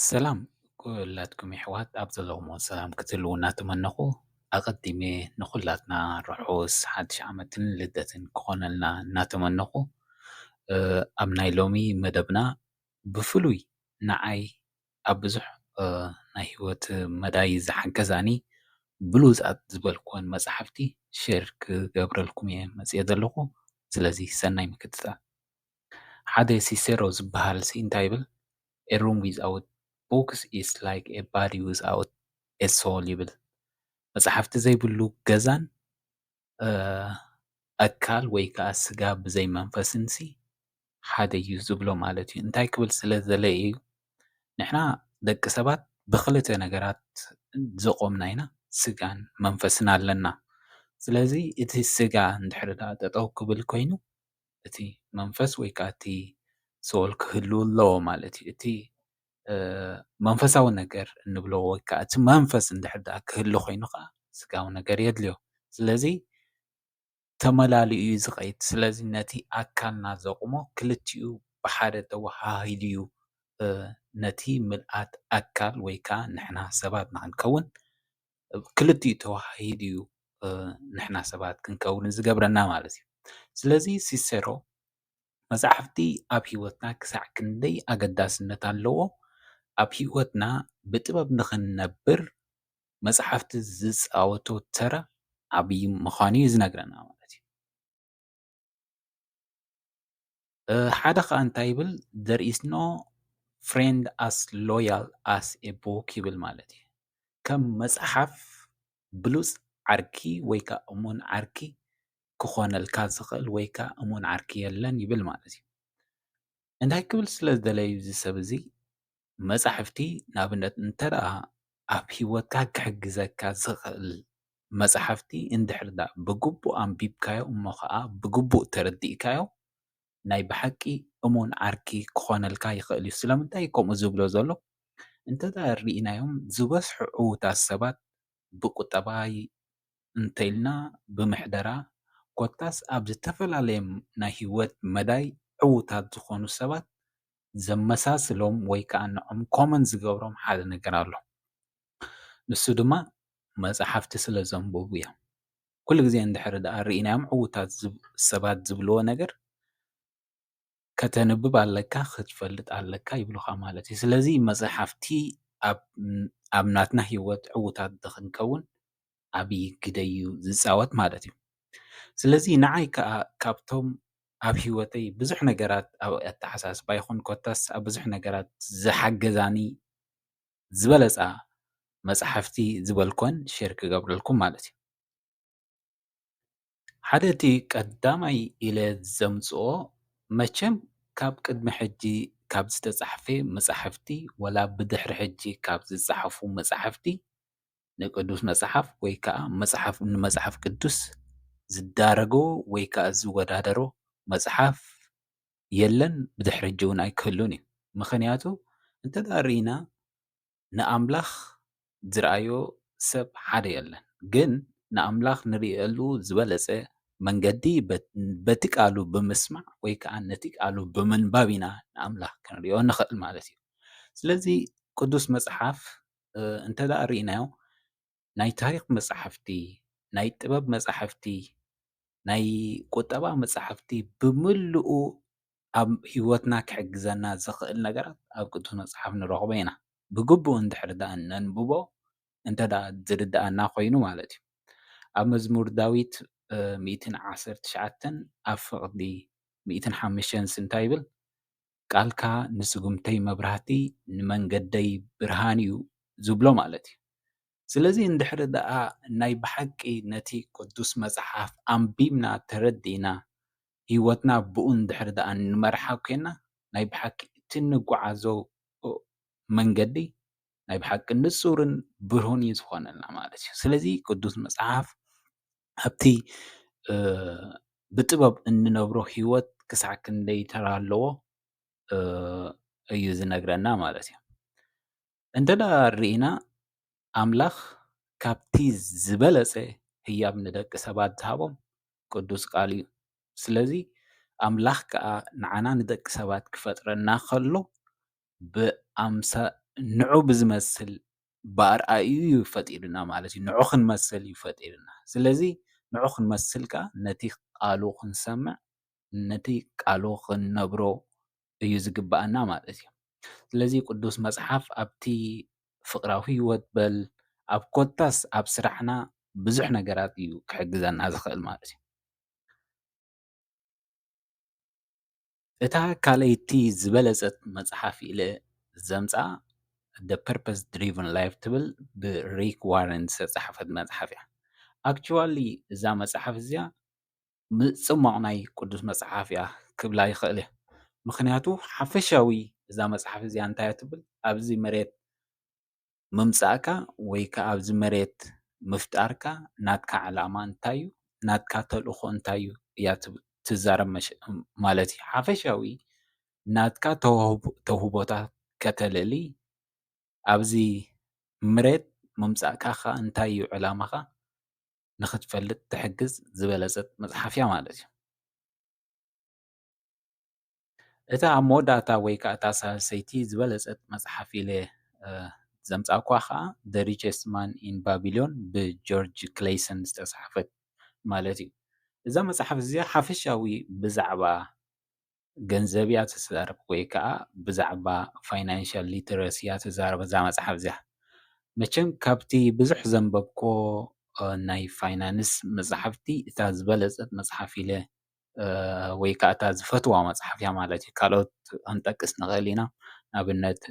ሰላም ኩላትኩም ኣሕዋት ኣብ ዘለኹምዎ ሰላም ክትህልው እናተመነኹ ኣቐዲሜ ንኹላትና ርሑስ ሓድሽ ዓመትን ልደትን ክኾነልና እናተመነኹ ኣብ ናይ ሎሚ መደብና ብፍሉይ ንዓይ ኣብ ብዙሕ ናይ ሂወት መዳይ ዝሓገዛኒ ብሉፃት ዝበልክዎን መፅሓፍቲ ሼር ክገብረልኩም እየ መፅየ ዘለኹ። ስለዚ ሰናይ ምክትታል። ሓደ ሲሴሮ ዝበሃል እንታይ ይብል? A room without books is like a body without a soul ይብል። መፅሓፍቲ ዘይብሉ ገዛን ኣካል ወይ ከዓ ስጋ ብዘይ መንፈስንሲ ሓደ እዩ ዝብሎ ማለት እዩ። እንታይ ክብል ስለ ዘለየ እዩ? ንሕና ደቂ ሰባት ብክልተ ነገራት ዘቆምና ኢና፣ ስጋን መንፈስን ኣለና። ስለዚ እቲ ስጋ እንድሕር ዳኣ ጠጠው ክብል ኮይኑ እቲ መንፈስ ወይ ከዓ እቲ ሶል ክህሉ ኣለዎ ማለት እዩ። እቲ መንፈሳዊ ነገር እንብሎ ወይ ከዓ እቲ መንፈስ እንድሕር ዳኣ ክህሉ ኮይኑ ከዓ ስጋዊ ነገር የድልዮ። ስለዚ ተመላሊኡ እዩ ዝኸይድ። ስለዚ ነቲ ኣካልና ዘቁሞ ክልቲኡ ብሓደ ተወሃሂዱ እዩ ነቲ ምልኣት ኣካል ወይ ከዓ ንሕና ሰባት ንክንከውን ክልቲኡ ተዋሂዱ እዩ ንሕና ሰባት ክንከውን ዝገብረና ማለት እዩ። ስለዚ ሲሴሮ መፅሓፍቲ ኣብ ሂወትና ክሳዕ ክንደይ ኣገዳስነት ኣለዎ፣ ኣብ ሂወትና ብጥበብ ንክንነብር መፅሓፍቲ ዝፃወቶ ተራ ዓብይ ምዃኑ እዩ ዝነግረና ማለት እዩ። ሓደ ከዓ እንታይ ይብል? there is no friend as loyal as a book ይብል ማለት እዩ። ከም መፅሓፍ ብሉፅ ዓርኪ ወይ ከዓ እሙን ዓርኪ ክኾነልካ ዝኽእል ወይ ከዓ እሙን ዓርኪ የለን ይብል ማለት እዩ። እንታይ ክብል ስለ ዝደለየ እዚ ሰብ እዚ መፅሓፍቲ ንኣብነት እንተደኣ ኣብ ሂወትካ ክሕግዘካ ዝኽእል መፅሓፍቲ እንድሕር ዳኣ ብግቡእ ኣንቢብካዮ እሞ ከዓ ብግቡእ ተረዲእካዮ ናይ ብሓቂ እሙን ዓርኪ ክኾነልካ ይኽእል እዩ። ስለምንታይ ከምኡ ዝብሎ ዘሎ? እንተደኣ ሪኢናዮም ዝበዝሑ ዕዉታት ሰባት ብቁጠባ እንተኢልና ብምሕደራ ኮታስ ኣብ ዝተፈላለየ ናይ ሂወት መዳይ ዕዉታት ዝኾኑ ሰባት ዘመሳስሎም ወይ ከዓ ንዖም ኮመን ዝገብሮም ሓደ ነገር ኣሎ። ንሱ ድማ መፅሓፍቲ ስለ ዘንብቡ እዮም። ኩሉ ግዜ እንድሕር ዳኣ ሪኢናዮም ዕዉታት ሰባት ዝብልዎ ነገር ከተንብብ ኣለካ ክትፈልጥ ኣለካ ይብሉካ ማለት እዩ። ስለዚ መፅሓፍቲ ኣብ ናትና ሂወት ዕዉታት ንክንከውን ዓብይ ግደ እዩ ዝፃወት ማለት እዩ። ስለዚ ንዓይ ከዓ ካብቶም ኣብ ሂወተይ ብዙሕ ነገራት ኣብ ኣተሓሳስባ ይኹን ኮታስ ኣብ ብዙሕ ነገራት ዝሓገዛኒ ዝበለፃ መፅሓፍቲ ዝበልኮን ሼር ክገብረልኩም ማለት እዩ። ሓደ እቲ ቀዳማይ ኢለ ዘምፅኦ መቸም ካብ ቅድሚ ሕጂ ካብ ዝተፃሕፈ መፅሓፍቲ ወላ ብድሕሪ ሕጂ ካብ ዝፀሓፉ መፅሓፍቲ ንቅዱስ መፅሓፍ ወይ ከዓ ንመፅሓፍ ቅዱስ ዝዳረጎ ወይ ከዓ ዝወዳደሮ መፅሓፍ የለን፣ ብድሕሪ ሕጂ እውን ኣይክህሉን እዩ። ምክንያቱ እንተደኣ ሪኢና ንኣምላኽ ዝረኣዮ ሰብ ሓደ የለን፣ ግን ንኣምላኽ ንሪእየሉ ዝበለፀ መንገዲ በቲ ቃሉ ብምስማዕ ወይ ከዓ ነቲ ቃሉ ብምንባብ ኢና ንኣምላኽ ክንሪኦ ንኽእል ማለት እዩ። ስለዚ ቅዱስ መፅሓፍ እንተደኣ ሪኢናዮ ናይ ታሪክ መፅሓፍቲ፣ ናይ ጥበብ መፅሓፍቲ፣ ናይ ቁጠባ መፅሓፍቲ ብምልኡ ኣብ ሂወትና ክሕግዘና ዝኽእል ነገራት ኣብ ቅዱስ መፅሓፍ ንረኽቦ ኢና። ብግቡእ እንድሕር ዳኣ ነንብቦ እንተደኣ ዝርዳኣና ኮይኑ ማለት እዩ። ኣብ መዝሙር ዳዊት 119 ኣብ ፍቕዲ 105 እንታይ ይብል? ቃልካ ንስጉምተይ መብራህቲ ንመንገደይ ብርሃን እዩ ዝብሎ ማለት እዩ። ስለዚ እንድሕር ዳኣ ናይ ብሓቂ ነቲ ቅዱስ መፅሓፍ ኣንቢብና ተረዲእና ሂወትና ብኡ እንድሕር ዳኣ ንመርሓ ኮይና ናይ ብሓቂ እቲ እንጓዓዞ መንገዲ ናይ ብሓቂ ንፁርን ብሩህን እዩ ዝኾነልና ማለት እዩ። ስለዚ ቅዱስ መፅሓፍ ኣብቲ ብጥበብ እንነብሮ ሂወት ክሳዕ ክንደይ ተራ ኣለዎ እዩ ዝነግረና ማለት እዩ። እንተደኣ ሪኢና ኣምላኽ ካብቲ ዝበለፀ ህያብ ንደቂ ሰባት ዝሃቦም ቅዱስ ቃል እዩ። ስለዚ ኣምላኽ ከዓ ንዓና ንደቂ ሰባት ክፈጥረና ከሎ ንዑ ብዝመስል ብኣርኣዩ ፈጢሩና ማለት እዩ። ንዑ ክንመስል እዩ ፈጢሩና። ስለዚ ንዑ ክንመስል ከዓ ነቲ ቃሉ ክንሰምዕ ነቲ ቃሉ ክንነብሮ እዩ ዝግባአና ማለት እዩ። ስለዚ ቅዱስ መጽሓፍ ኣብቲ ፍቕራዊ ህይወት በል ኣብ ኮታስ ኣብ ስራሕና ብዙሕ ነገራት እዩ ክሕግዘና ዝኽእል ማለት እዩ። እታ ካልአይቲ ዝበለፀት መጽሓፍ ኢለ ዘምጽኣ The Purpose Driven Life ትብል ብሪክ ዋረን ዝተጻሕፈት መጽሓፍ እያ። ኣክቹዋሊ እዛ መጽሓፍ እዚኣ ጽማቕ ናይ ቅዱስ መጽሓፍ እያ ክብላ ይኽእል እየ። ምክንያቱ ሓፈሻዊ እዛ መጽሓፍ እዚኣ እንታይ እያ ትብል ኣብዚ መሬት ምምጻእካ ወይ ከዓ ኣብዚ መሬት ምፍጣርካ ናትካ ዕላማ እንታይ እዩ ናትካ ተልእኾ እንታይ እዩ እያ ትዛረብ ማለት እዩ። ሓፈሻዊ ናትካ ተውህቦታት ከተልዕሊ ኣብዚ መሬት ምምጻእካ ኸ እንታይ እዩ ዕላማኻ ንኽትፈልጥ ትሕግዝ ዝበለፀት መጽሓፍ እያ ማለት እዩ። እታ ኣብ መወዳእታ ወይ ከዓ እታ ሳልሰይቲ ዝበለፀት መጽሓፍ ኢለ ዘምጽኣ እኳ ከዓ The Richest Man in Babylon ብጆርጅ ክሌይሰን ዝተጻሕፈት ማለት እዩ። እዛ መጽሓፍ እዚኣ ሓፈሻዊ ብዛዕባ ገንዘብ እያ ትዛረብ ወይ ከዓ ብዛዕባ ፋይናንሻል ሊተረሲ እያ ትዛረብ እዛ መጽሓፍ እዚኣ። መቸም ካብቲ ብዙሕ ዘንበብኮ ናይ ፋይናንስ መጽሓፍቲ እታ ዝበለፀት መጽሓፍ ኢለ ወይ ከዓ እታ ዝፈትዋ መጽሓፍ እያ ማለት እዩ። ካልኦት ክንጠቅስ ንኽእል ኢና። ንኣብነት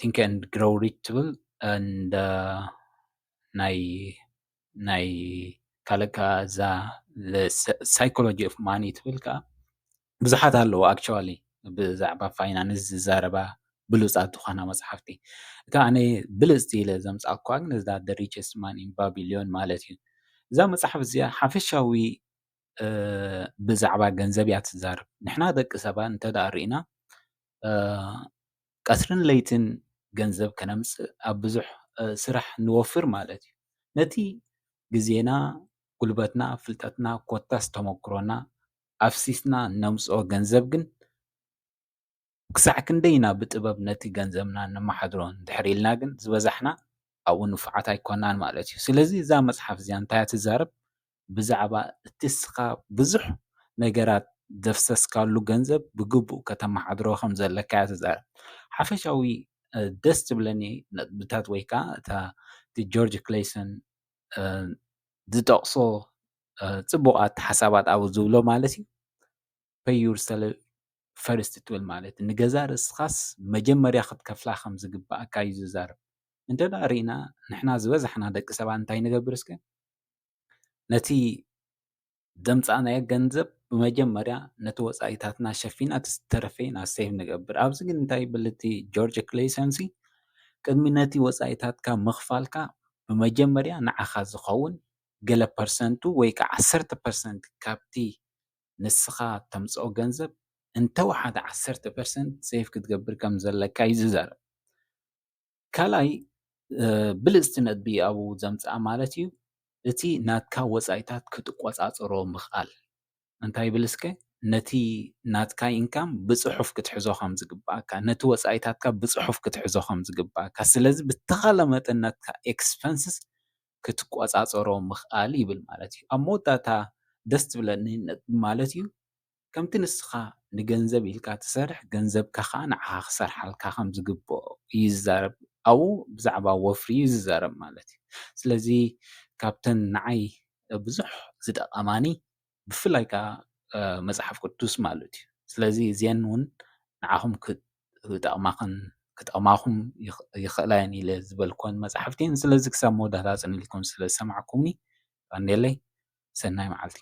Think and Grow Rich ትብል ናይ ካልእ ከዓ እዛ ሳይኮሎጂ ኦፍ ማኒ ትብል ከዓ ብዙሓት ኣለዉ ኣክቹዋሊ ብዛዕባ ፋይናንስ ዝዛረባ ብሉፃት ዝኾና መጽሓፍቲ። እታ ኣነ ብልፅቲ ኢለ ዘምጽኣ እኳ ግን እዛ The Richest Man in Babylon ማለት እዩ። እዛ መጽሓፍ እዚኣ ሓፈሻዊ ብዛዕባ ገንዘብ እያ ትዛረብ። ንሕና ደቂ ሰባት እንተደኣ ሪኢና ቀትርን ለይትን ገንዘብ ከነምጽእ ኣብ ብዙሕ ስራሕ ንወፍር ማለት እዩ። ነቲ ግዜና ጉልበትና ፍልጠትና ኮታስ ተመክሮና ኣፍሲስና ነምጽኦ ገንዘብ ግን ክሳዕ ክንደይና ብጥበብ ነቲ ገንዘብና ነመሓድሮ እንድሕር ኢልና ግን ዝበዛሕና ኣብኡ ንፉዓት ኣይኮናን ማለት እዩ። ስለዚ እዛ መጽሓፍ እዚኣ እንታይ እያ ትዛረብ ብዛዕባ እቲ እስኻ ብዙሕ ነገራት ዘፍሰስካሉ ገንዘብ ብግቡእ ከተመሓድሮ ከም ዘለካ እያ ትዛረብ። ሓፈሻዊ ደስ ትብለኒ ነጥብታት ወይ ከዓ እታ እቲ ጆርጅ ክሌይሰን ዝጠቕሶ ጽቡቓት ሓሳባት ኣብኡ ዝብሎ ማለት እዩ pay yourself first ትብል ማለት ንገዛ ርእስኻስ መጀመርያ ክትከፍላ ከም ዝግባእካ እዩ ዝዛረብ። እንተደኣ ሪኢና ንሕና ዝበዛሕና ደቂ ሰባት እንታይ ንገብር እስከ ነቲ ዘምጻእናዮ ገንዘብ ብመጀመርያ ነቲ ወጻኢታትና ሸፊና እቲ ዝተረፈ ኢና ሴቭ ንገብር። ኣብዚ ግን እንታይ ይብል እቲ ጆርጅ ክሌይሰን ቅድሚ ነቲ ወጻኢታትካ ምኽፋልካ ብመጀመርያ ንዓኻ ዝኸውን ገለ ፐርሰንቱ ወይ ከዓ 10% ካብቲ ንስኻ ተምጽኦ ገንዘብ እንተወሓደ 10% ሴቭ ክትገብር ከም ዘለካ እዩ ዝዛረብ። ካልኣይ ብልፅቲ ነጥቢ ኣብኡ ዘምጽኣ ማለት እዩ እቲ ናትካ ወጻኢታት ክትቆጻጸሮ ምኽኣል እንታይ ይብል እስከ ነቲ ናትካ ኢንካም ብጽሑፍ ክትሕዞ ከም ዝግባእካ ነቲ ወጻኢታትካ ብጽሑፍ ክትሕዞ ከም ዝግባእካ ስለዚ ብተኻለ መጠን ናትካ ኤክስፐንስስ ክትቆጻጸሮ ምኽኣል ይብል ማለት እዩ። ኣብ መወዳእታ ደስ ትብለኒ ነጥቢ ማለት እዩ ከምቲ ንስኻ ንገንዘብ ኢልካ ትሰርሕ ገንዘብካ ከዓ ንዓኻ ክሰርሓልካ ከም ዝግብኦ እዩ ዝዛረብ። ኣብኡ ብዛዕባ ወፍሪ እዩ ዝዛረብ ማለት እዩ። ስለዚ ካብተን ንዓይ ብዙሕ ዝጠቐማኒ ብፍላይ ከዓ መጽሓፍ ቅዱስ ማለት እዩ። ስለዚ እዚአን እውን ንዓኹም ክጠቕማኹም ይኽእላ እየን ኢለ ዝበልኮን መጽሓፍቲ እየን። ስለዚ ክሳብ መወዳእታ ጽኒኢልኩም ስለ ዝሰማዕኩምኒ ቀኒለይ ሰናይ መዓልቲ